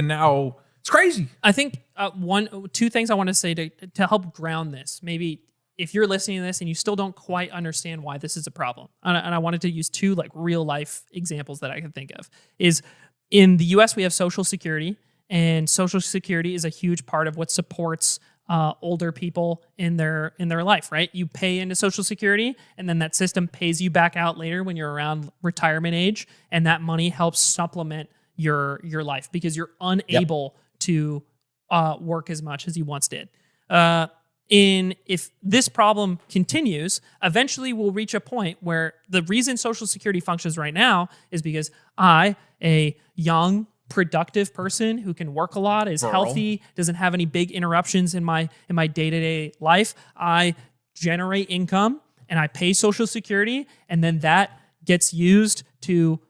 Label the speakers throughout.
Speaker 1: And now it's crazy.
Speaker 2: I think two things I want to say to help ground this. Maybe if you're listening to this and you still don't quite understand why this is a problem, and I wanted to use two like real life examples that I can think of, is in the US, we have Social Security, and Social Security is a huge part of what supports older people in their life, right? You pay into Social Security, and then that system pays you back out later when you're around retirement age, and that money helps supplement your life because you're unable to work as much as you once did. If this problem continues, eventually we'll reach a point where the reason Social Security functions right now is because I, a young, productive person who can work a lot, is healthy, doesn't have any big interruptions in my day-to-day life, I generate income and I pay Social Security, and then that gets used to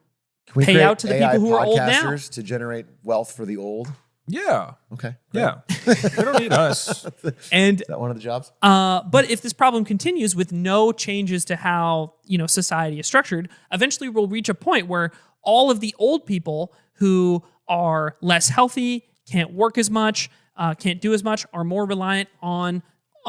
Speaker 2: pay out to the people who are old now.
Speaker 3: To generate wealth for the old?
Speaker 1: Yeah.
Speaker 3: Okay.
Speaker 1: Yeah. They don't need us.
Speaker 2: And
Speaker 3: is that one of the jobs?
Speaker 2: But if this problem continues with no changes to how society is structured, eventually we'll reach a point where all of the old people who are less healthy, can't work as much, can't do as much, are more reliant on.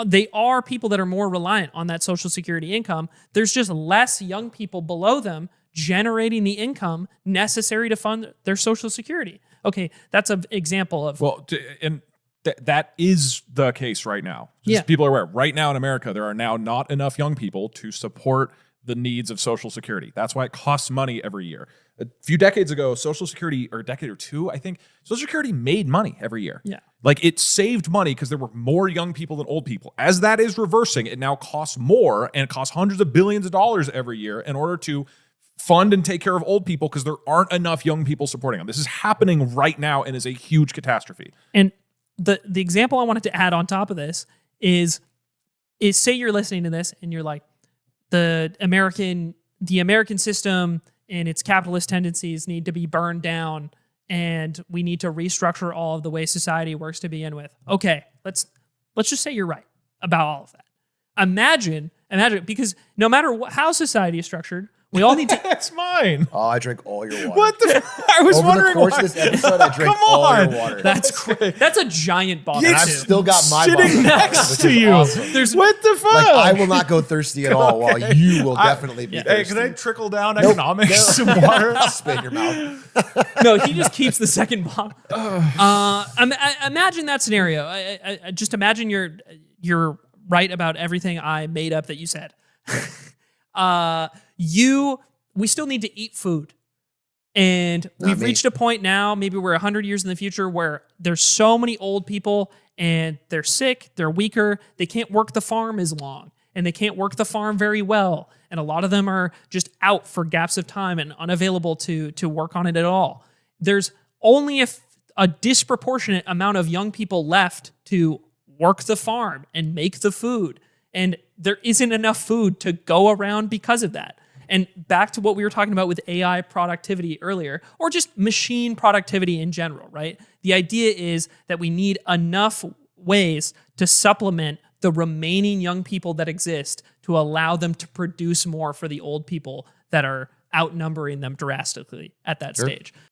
Speaker 2: They are people that are more reliant on that Social Security income. There's just less young people below them generating the income necessary to fund their Social Security. Okay, that's an example of...
Speaker 1: Well, and that is the case right now. Just people are aware. Right now in America, there are now not enough young people to support the needs of Social Security. That's why it costs money every year. A few decades ago, Social Security, or a decade or two, I think, Social Security made money every year.
Speaker 2: Yeah.
Speaker 1: Like it saved money because there were more young people than old people. As that is reversing, it now costs more, and it costs hundreds of billions of dollars every year in order to fund and take care of old people because there aren't enough young people supporting them. This is happening right now and is a huge catastrophe.
Speaker 2: And the example I wanted to add on top of this is say you're listening to this and you're like, the American system and its capitalist tendencies need to be burned down, and we need to restructure all of the way society works to begin with. Okay, let's just say you're right about all of that. Imagine, because no matter how society is structured, we all need to...
Speaker 1: That's mine.
Speaker 3: Oh, I drink all your water.
Speaker 1: What the... I was wondering
Speaker 3: why. Over the course of this episode, I drink all your water.
Speaker 2: That's a giant bottle.
Speaker 3: And I've still got my bottle.
Speaker 1: Sitting next to you.
Speaker 3: Awesome.
Speaker 1: What the fuck?
Speaker 3: Like, I will not go thirsty at all, while you will definitely be thirsty.
Speaker 1: Hey, can I trickle down economics some water?
Speaker 3: Spit in your mouth.
Speaker 2: No, he just keeps the second bottle. Imagine that scenario. I just imagine you're right about everything I made up that you said. We still need to eat food. And we've reached a point now, maybe we're 100 years in the future, where there's so many old people and they're sick, they're weaker, they can't work the farm as long, and they can't work the farm very well. And a lot of them are just out for gaps of time and unavailable to work on it at all. There's only a disproportionate amount of young people left to work the farm and make the food. And there isn't enough food to go around because of that. And back to what we were talking about with AI productivity earlier, or just machine productivity in general, right? The idea is that we need enough ways to supplement the remaining young people that exist to allow them to produce more for the old people that are outnumbering them drastically at that stage.